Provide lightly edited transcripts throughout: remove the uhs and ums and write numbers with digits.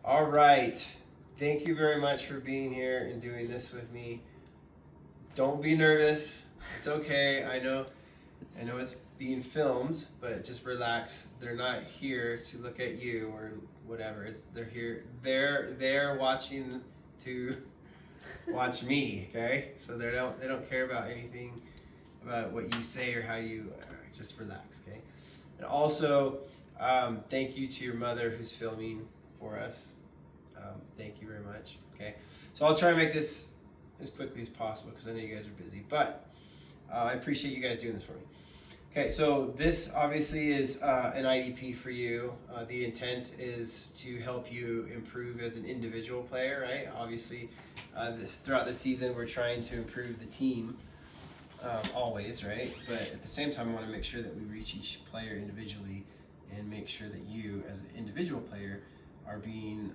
All right. Thank you very much for being here and doing this with me. Don't be nervous. It's okay. I know it's being filmed, but just relax. They're not here to look at you or whatever. They're here. They're watching to watch me. Okay. So they don't care about anything about what you say or how you. Just relax. Okay. And also, thank you to your mother who's filming for us. Thank you very much. Okay, so I'll try and make this as quickly as possible because I know you guys are busy, but I appreciate you guys doing this for me. Okay, so this obviously is an IDP for you. The intent is to help you improve as an individual player, right? Obviously, throughout the season, we're trying to improve the team always, right? But at the same time, I want to make sure that we reach each player individually and make sure that you, as an individual player, are being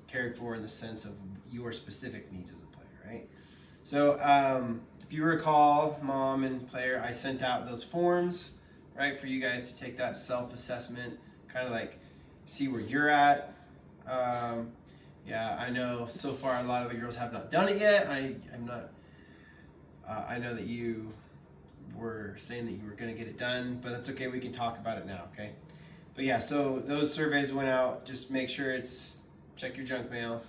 cared for in the sense of your specific needs as a player, right? So if you recall, mom and player, I sent out those forms, right, for you guys to take that self-assessment, kind of like see where you're at. Yeah, I know so far a lot of the girls have not done it yet. I'm not. I know that you were saying that you were going to get it done, but that's okay. We can talk about it now, okay? But yeah, so those surveys went out. Just make sure check your junk mail.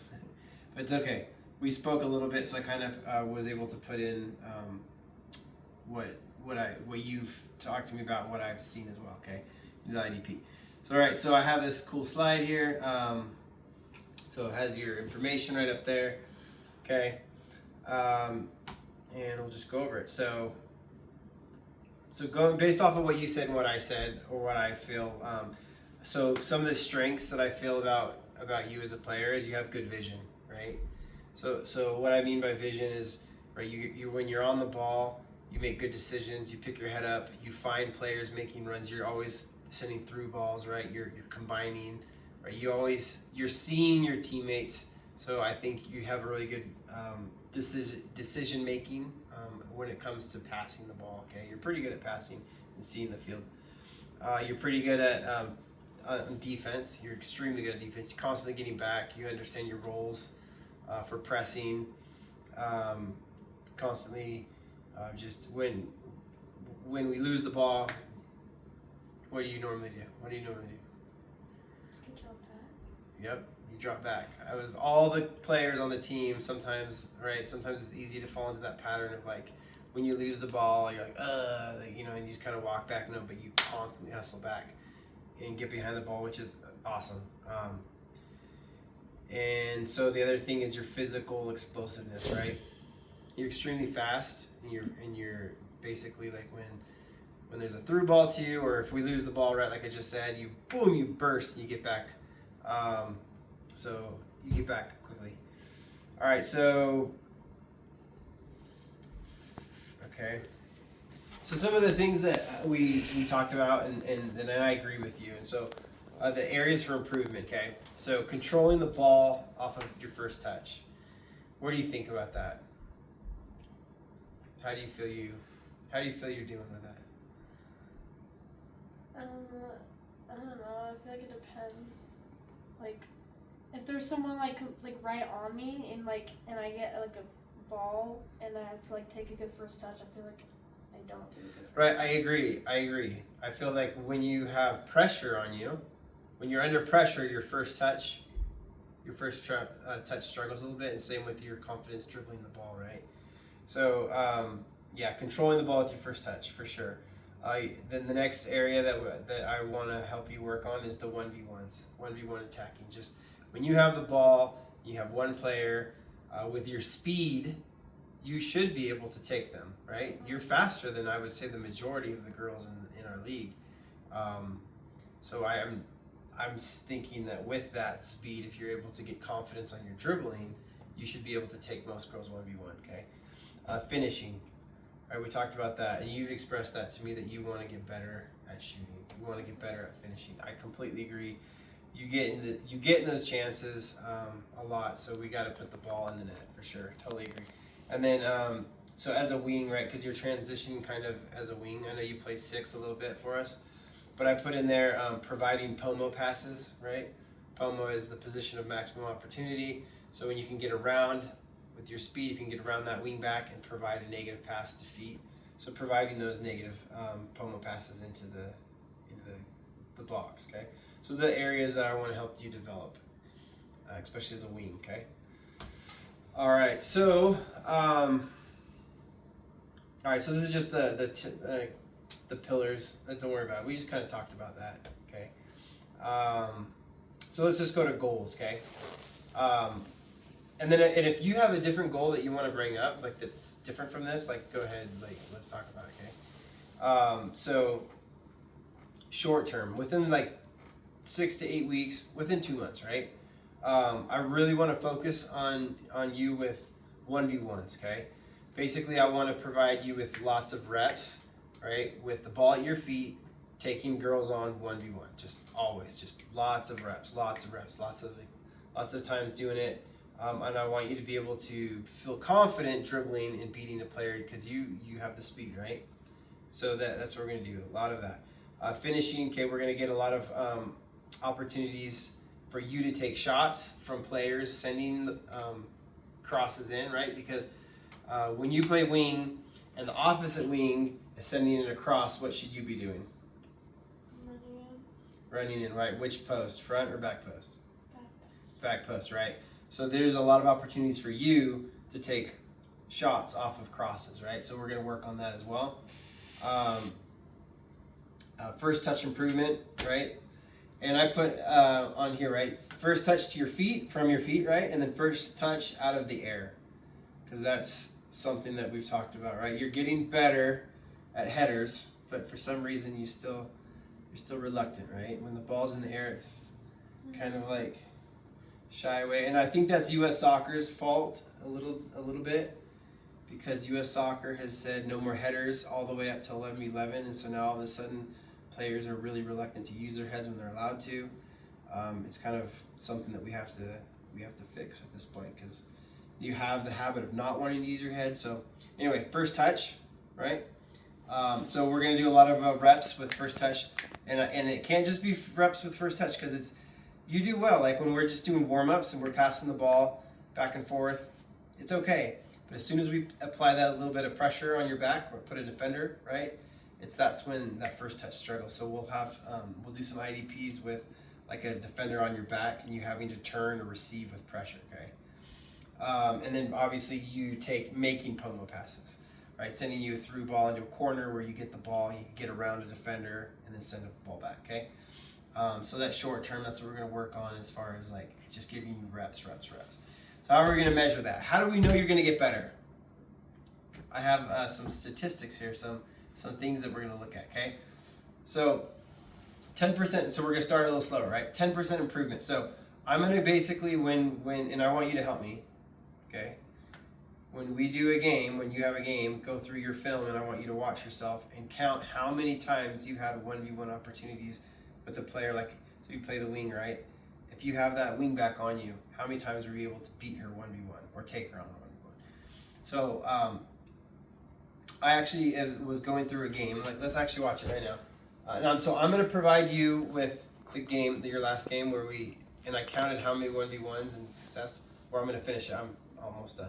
But it's okay. We spoke a little bit, so I kind of was able to put in what you've talked to me about, what I've seen as well, okay? In the IDP. So all right, so I have this cool slide here. So it has your information right up there, okay? And we'll just go over it. So going based off of what you said and what I said, or what I feel, so some of the strengths that I feel about you as a player is you have good vision, right? So what I mean by vision is, right, you when you're on the ball, you make good decisions, you pick your head up, you find players making runs, you're always sending through balls, right? You're combining, right? You're seeing your teammates. So I think you have a really good decision making when it comes to passing the ball. Okay, you're pretty good at passing and seeing the field. You're pretty good at defense. You're extremely good at defense. You're constantly getting back. You understand your roles for pressing. Constantly, just when we lose the ball, what do you normally do? Good job, Pat. Yep, you drop back. I was all the players on the team. Sometimes, right? Sometimes it's easy to fall into that pattern of like when you lose the ball, you're like, and you just kind of walk back. No, but you constantly hustle back and get behind the ball, which is awesome. And so the other thing is your physical explosiveness, right? You're extremely fast, and you're basically like when there's a through ball to you, or if we lose the ball, right, like I just said, you burst and you get back. So you get back quickly. All right, so okay. So some of the things that we talked about, and I agree with you. And so the areas for improvement, okay? So controlling the ball off of your first touch. What do you think about that? How do you feel you're dealing with that? I don't know. I feel like it depends. Like, if there's someone like right on me and I get like a ball and I have to like take a good first touch, I feel like I don't do a good first touch. Right, I agree. I feel like when you have pressure on you, when you're under pressure, your first touch struggles a little bit, and same with your confidence dribbling the ball, right? So yeah, controlling the ball with your first touch for sure. Then the next area that I want to help you work on is the 1v1s, 1v1 attacking. Just when you have the ball, you have one player, with your speed, you should be able to take them, right? You're faster than I would say the majority of the girls in our league. So I'm thinking that with that speed, if you're able to get confidence on your dribbling, you should be able to take most girls 1v1, okay? Finishing. All right, we talked about that, and you've expressed that to me that you want to get better at shooting. You want to get better at finishing. I completely agree. You get in those chances a lot, so we got to put the ball in the net for sure. Totally agree. And then so as a wing, right? Because you're transitioning kind of as a wing. I know you play 6 a little bit for us, but I put in there providing pomo passes, right? Pomo is the position of maximum opportunity. So when you can get around with your speed, if you can get around that wing back and provide a negative pass to feet. So providing those negative Pomo passes into the blocks, okay? So the areas that I want to help you develop, especially as a wing, okay? All right, so so this is just the pillars. Don't worry about it. We just kind of talked about that, okay? So let's just go to goals, okay? And if you have a different goal that you want to bring up, like that's different from this, like go ahead, like let's talk about it, okay? So short term, within like 6 to 8 weeks, within 2 months, right? I really want to focus on you with 1v1s, okay? Basically, I want to provide you with lots of reps, right? With the ball at your feet, taking girls on 1v1, just always, just lots of reps, lots of times doing it. And I want you to be able to feel confident dribbling and beating a player because you have the speed, right? So that's what we're going to do, a lot of that. Finishing, okay, we're going to get a lot of opportunities for you to take shots from players sending crosses in, right? Because when you play wing and the opposite wing is sending it across, what should you be doing? Running in, right? Which post, front or back post? Back post, right? So there's a lot of opportunities for you to take shots off of crosses, right? So we're going to work on that as well. First touch improvement, right? And I put on here, right? First touch to your feet, from your feet, right? And then first touch out of the air, because that's something that we've talked about, right? You're getting better at headers, but for some reason you're still reluctant, right? When the ball's in the air, it's kind of like shy away. And I think that's U.S. Soccer's fault a little bit, because U.S. Soccer has said no more headers all the way up to 11v11, and so now all of a sudden players are really reluctant to use their heads when they're allowed to. It's kind of something that we have to fix at this point, because you have the habit of not wanting to use your head. So anyway, first touch, right? So we're going to do a lot of reps with first touch, and it can't just be reps with first touch, because you do well. Like when we're just doing warm-ups and we're passing the ball back and forth, it's okay. But as soon as we apply that little bit of pressure on your back, or put a defender, right? That's when that first touch struggles. So we'll do some IDPs with like a defender on your back and you having to turn or receive with pressure, okay? And then obviously you making Pomo passes, right? Sending you a through ball into a corner where you get the ball, you get around a defender and then send the ball back, okay? So that short term, that's what we're going to work on as far as like just giving you reps. So how are we going to measure that? How do we know you're going to get better? I have some statistics here, some things that we're going to look at, okay? So 10%, so we're going to start a little slower, right? 10% improvement. So I'm going to basically, and I want you to help me, okay? When we do a game, when you have a game, go through your film and I want you to watch yourself and count how many times you had 1v1 opportunities with a player. Like, so you play the wing, right? If you have that wing back on you, how many times were you able to beat her 1v1 or take her on 1v1? So I actually was going through a game. Like, let's actually watch it right now. So I'm going to provide you with the game, your last game, and I counted how many 1v1s and success, or I'm going to finish it. I'm almost done.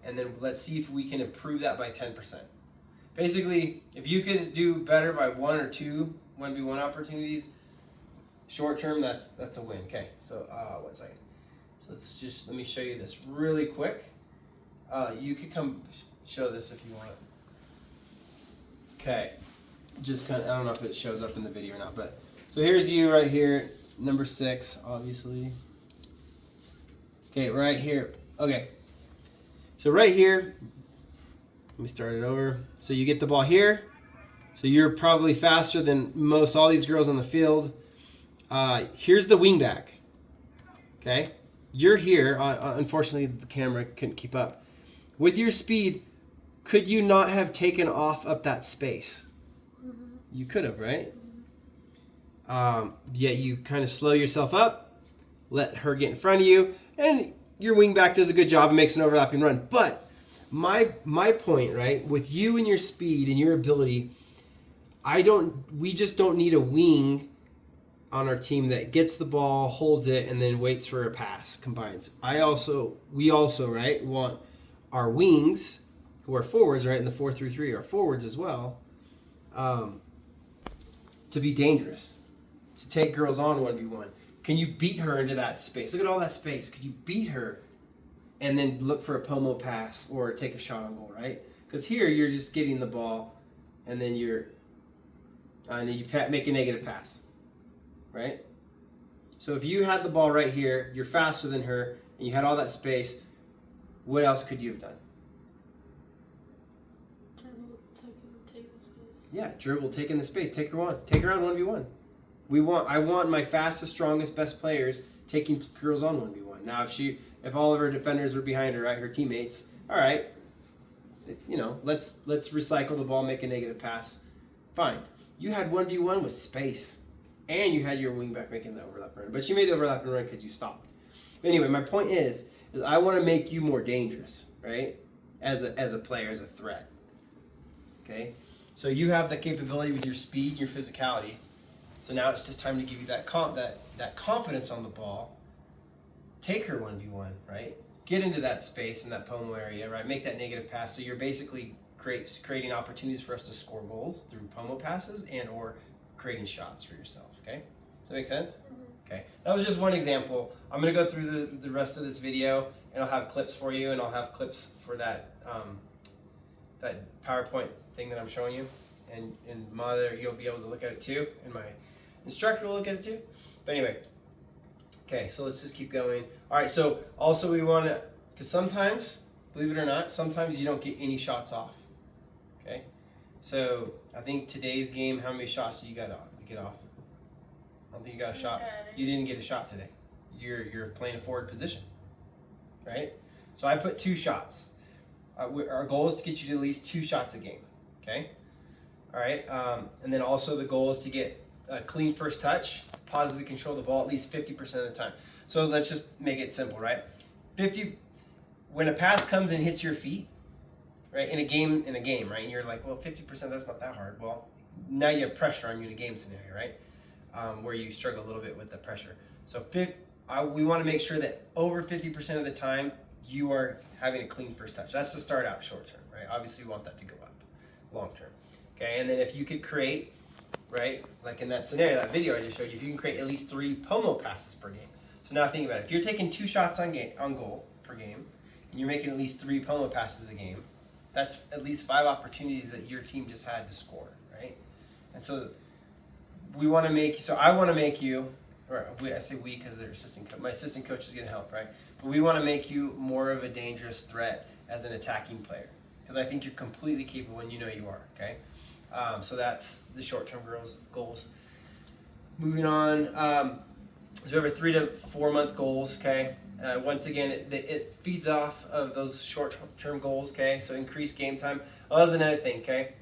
And then let's see if we can improve that by 10%. Basically, if you could do better by 1 or 2 1v1 opportunities, short term, that's a win. Okay, so 1 second. So let me show you this really quick. You could come show this if you want. Okay, just kind of, I don't know if it shows up in the video or not, but so here's you right here, number 6, obviously. Okay, right here. Okay, so right here, let me start it over. So you get the ball here. So you're probably faster than all these girls on the field. Here's the wing back. Okay, you're here. Unfortunately, the camera couldn't keep up. With your speed, could you not have taken off up that space? Mm-hmm. You could have, right? Mm-hmm. Yet you kind of slow yourself up, let her get in front of you, and your wing back does a good job and makes an overlapping run. But my point, right, with you and your speed and your ability, we just don't need a wing on our team that gets the ball, holds it, and then waits for a pass, combines. We also, right, want our wings, who are forwards, right, in the 4-3-3, are forwards as well, to be dangerous, to take girls on 1v1. Can you beat her into that space? Look at all that space. Could you beat her and then look for a pomo pass or take a shot on goal, right? Because here you're just getting the ball, and then you make a negative pass, right? So if you had the ball right here, you're faster than her, and you had all that space, what else could you have done? Dribble, take the space. Yeah, dribble, taking the space, take her on 1v1. I want my fastest, strongest, best players taking girls on 1v1. Now, if all of her defenders were behind her, right, her teammates, all right, let's recycle the ball, make a negative pass. Fine. You had 1v1 with space, and you had your wingback making the overlap run. But she made the overlap run because you stopped. Anyway, my point is I want to make you more dangerous, right, as a player, as a threat. Okay? So you have the capability with your speed, your physicality. So now it's just time to give you that confidence on the ball. Take her 1v1, right? Get into that space in that pomo area, right? Make that negative pass. So you're basically creating opportunities for us to score goals through pomo passes and or creating shots for yourself, okay? Does that make sense? Mm-hmm. Okay. That was just one example. I'm going to go through the rest of this video, and I'll have clips for you, and I'll have clips for that that PowerPoint thing that I'm showing you. And Mother, you'll be able to look at it too, and my instructor will look at it too. But anyway, okay, so let's just keep going. All right, so also we want to, because sometimes, believe it or not, sometimes you don't get any shots off. Okay, so I think today's game, how many shots did you get off? I don't think you got a shot. You didn't get a shot today. You're playing a forward position, right? So I put 2 shots. Our goal is to get you to at least 2 shots a game. Okay, all right, and then also the goal is to get a clean first touch, positively control the ball at least 50% of the time. So let's just make it simple, right? When a pass comes and hits your feet, right, in a game, right, and you're like, well, 50%, that's not that hard. Well, now you have pressure on you in a game scenario, right, where you struggle a little bit with the pressure. So we want to make sure that over 50% of the time you are having a clean first touch. That's to start out short term, right? Obviously, we want that to go up long term. Okay, and then if you could create, right, like in that scenario, that video I just showed you, if you can create at least 3 pomo passes per game. So now think about it. If you're taking 2 shots on goal per game, and you're making at least 3 pomo passes a game, that's at least 5 opportunities that your team just had to score, right? And so I want to make you, or I say we because my assistant coach is going to help, right? But we want to make you more of a dangerous threat as an attacking player, because I think you're completely capable and you know you are, okay? So that's the short-term goals. Moving on, so we have our 3 to 4 month goals, okay? Once again, it feeds off of those short-term goals, okay? So increase game time. Oh, that's another thing, okay?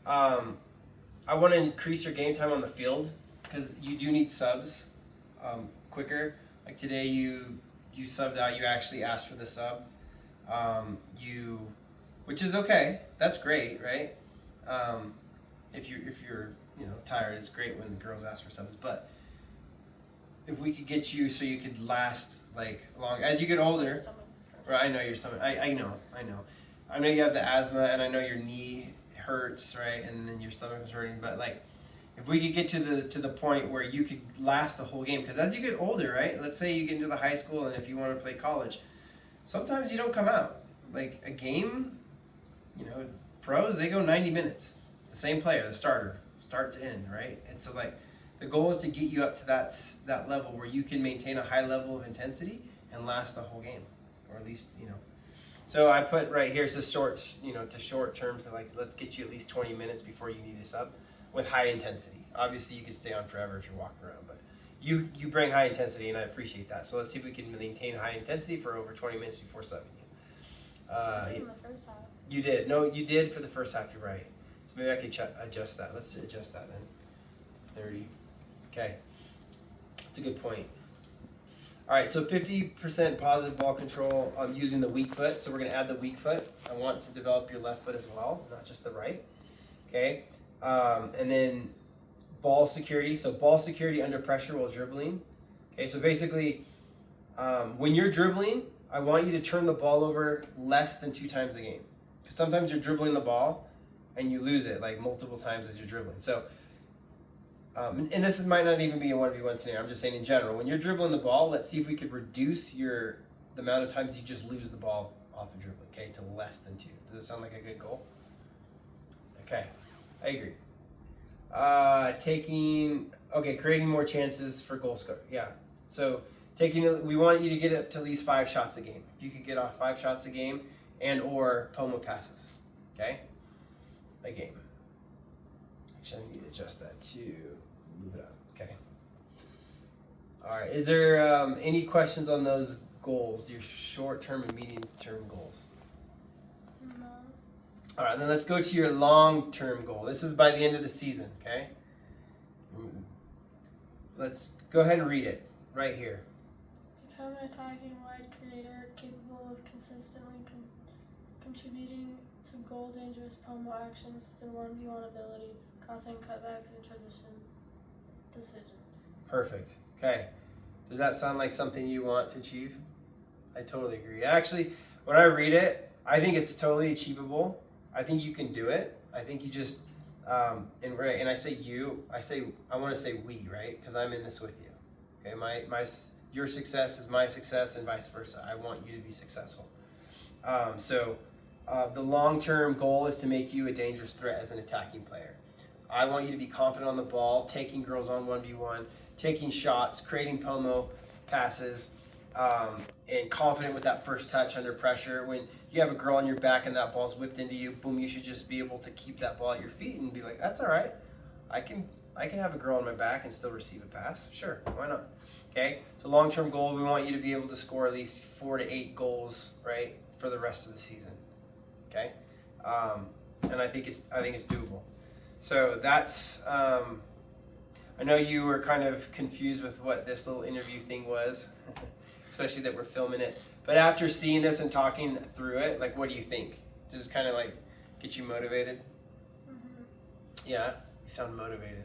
I want to increase your game time on the field because you do need subs quicker. Like today, you subbed out. You actually asked for the sub. Which is okay. That's great, right? If you're tired, it's great when the girls ask for subs. But if we could get you so you could last like long as you get older, right? I know your stomach. I know. I know you have the asthma, and I know your knee hurts, right? And then your stomach is hurting. But like, if we could get to the point where you could last the whole game, because as you get older, right? Let's say you get into the high school, and if you want to play college, sometimes you don't come out. Like a game, pros, they go 90 minutes. The same player, the starter, start to end, right? And so like the goal is to get you up to that level where you can maintain a high level of intensity and last the whole game, or at least So I put right here to short terms, so like let's get you at least 20 minutes before you need a sub with high intensity. Obviously you can stay on forever if you're walking around, but you bring high intensity and I appreciate that. So let's see if we can maintain high intensity for over 20 minutes before subbing you. In the first half. You did. No, you did for the first half. You're right. So maybe I could adjust that. Let's adjust that then. 30. Okay. That's a good point. All right, so 50% positive ball control using the weak foot. So we're going to add the weak foot. I want to develop your left foot as well, not just the right. Okay. And then ball security. So ball security under pressure while dribbling. Okay, so basically, when you're dribbling, I want you to turn the ball over less than 2 times a game. Because sometimes you're dribbling the ball and you lose it like multiple times as you're dribbling. So, and this might not even be a 1v1 scenario. I'm just saying in general, when you're dribbling the ball, let's see if we could reduce the amount of times you just lose the ball off of dribbling, okay, to less than 2. Does it sound like a good goal? Okay, I agree. Creating more chances for goal score. Yeah, so we want you to get up to at least 5 shots a game. If you could get off 5 shots a game and or POMO passes, okay, a game. Actually, I need to adjust that to move it up. Okay. All right. Is there any questions on those goals, your short-term and medium-term goals? No. All right, then let's go to your long-term goal. This is by the end of the season, okay? Let's go ahead and read it right here. Become an attacking wide creator capable of consistently contributing to goal dangerous POMO actions through 1v1 ability, crossing cutbacks, and transition decisions. Perfect. Okay. Does that sound like something you want to achieve? I totally agree. Actually, when I read it, I think it's totally achievable. I think you can do it. I think you just, and I say you, I want to say we, right? Because I'm in this with you. Okay, your success is my success and vice versa. I want you to be successful. The long-term goal is to make you a dangerous threat as an attacking player. I want you to be confident on the ball, taking girls on 1v1, taking shots, creating POMO passes, and confident with that first touch under pressure. When you have a girl on your back and that ball's whipped into you, boom, you should just be able to keep that ball at your feet and be like, that's all right. I can have a girl on my back and still receive a pass. Sure, why not? Okay, so long-term goal, we want you to be able to score at least 4 to 8 goals, right, for the rest of the season. Okay, and I think it's doable. So that's, I know you were kind of confused with what this little interview thing was, especially that we're filming it. But after seeing this and talking through it, like, what do you think? Does it kind of like get you motivated? Mm-hmm. Yeah, you sound motivated.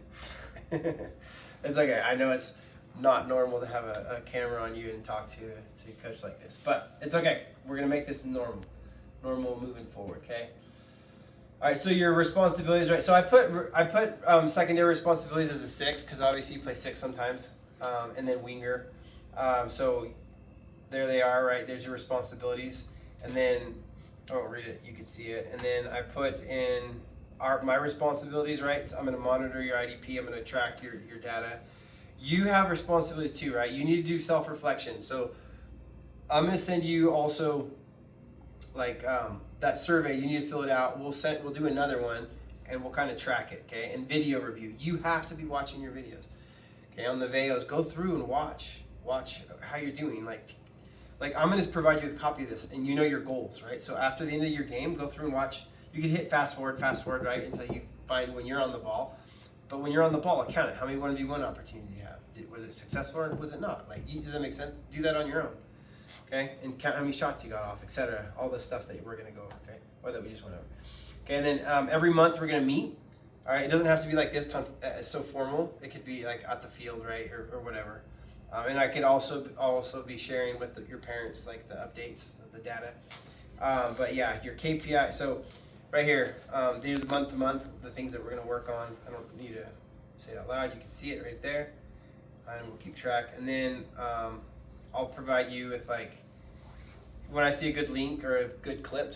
It's okay. I know it's not normal to have a camera on you and talk to a coach like this, but it's okay. We're gonna make this normal moving forward. Okay. All right, so your responsibilities, right? So I put secondary responsibilities as a 6 because obviously you play 6 sometimes, and then winger. So there they are, right? There's your responsibilities, and then read it. You can see it, and then I put in my responsibilities, right? So I'm going to monitor your IDP. I'm going to track your data. You have responsibilities too, right? You need to do self-reflection. So I'm going to send you also like that survey. You need to fill it out. We'll do another one and we'll kind of track it, okay? And video review. You have to be watching your videos. Okay, on the videos, go through and watch how you're doing. Like I'm going to provide you with a copy of this and you know your goals, right? So after the end of your game, go through and watch. You can hit fast forward, right, until you find when you're on the ball. But when you're on the ball, count it. How many 1v1 opportunities you have? Was it successful or was it not? Like, does that make sense? Do that on your own. Okay, and count how many shots you got off, etc. All the stuff that we're gonna go over, okay, or that we just went over. Okay, and then every month we're gonna meet. All right, it doesn't have to be like this so formal. It could be like at the field, right, or whatever. And I could also be sharing with your parents like the updates of the data. But yeah, your KPI. So right here, these month to month the things that we're gonna work on. I don't need to say it out loud. You can see it right there, and we'll keep track. And then I'll provide you with like when I see a good link or a good clip.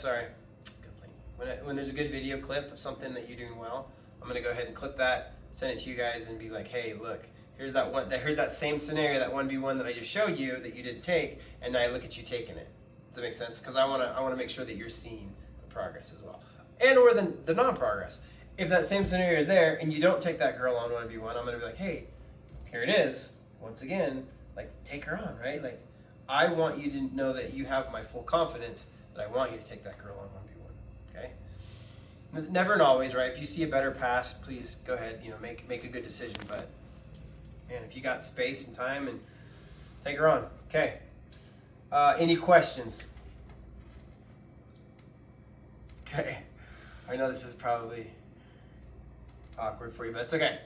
When there's a good video clip of something that you're doing well, I'm gonna go ahead and clip that, send it to you guys, and be like, hey, look, here's that same scenario, that 1v1 that I just showed you that you didn't take, and now look at you taking it. Does that make sense? Because I wanna make sure that you're seeing the progress as well, and or the non-progress. If that same scenario is there and you don't take that girl on 1v1, I'm gonna be like, hey, here it is. Once again, like, take her on, right? Like, I want you to know that you have my full confidence that I want you to take that girl on 1v1, okay? Never and always, right? If you see a better pass, please go ahead, make a good decision. But, man, if you got space and time, and take her on, okay? Any questions? Okay. I know this is probably awkward for you, but it's okay.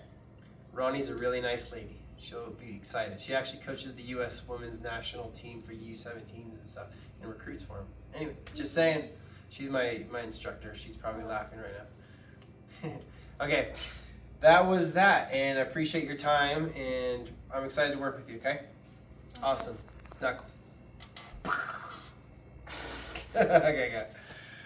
Ronnie's a really nice lady. She'll be excited. She actually coaches the U.S. women's national team for U17s and stuff and recruits for them. Anyway, just saying, she's my instructor. She's probably laughing right now. Okay, that was that, and I appreciate your time, and I'm excited to work with you, okay? Awesome. Knuckles. Okay, go.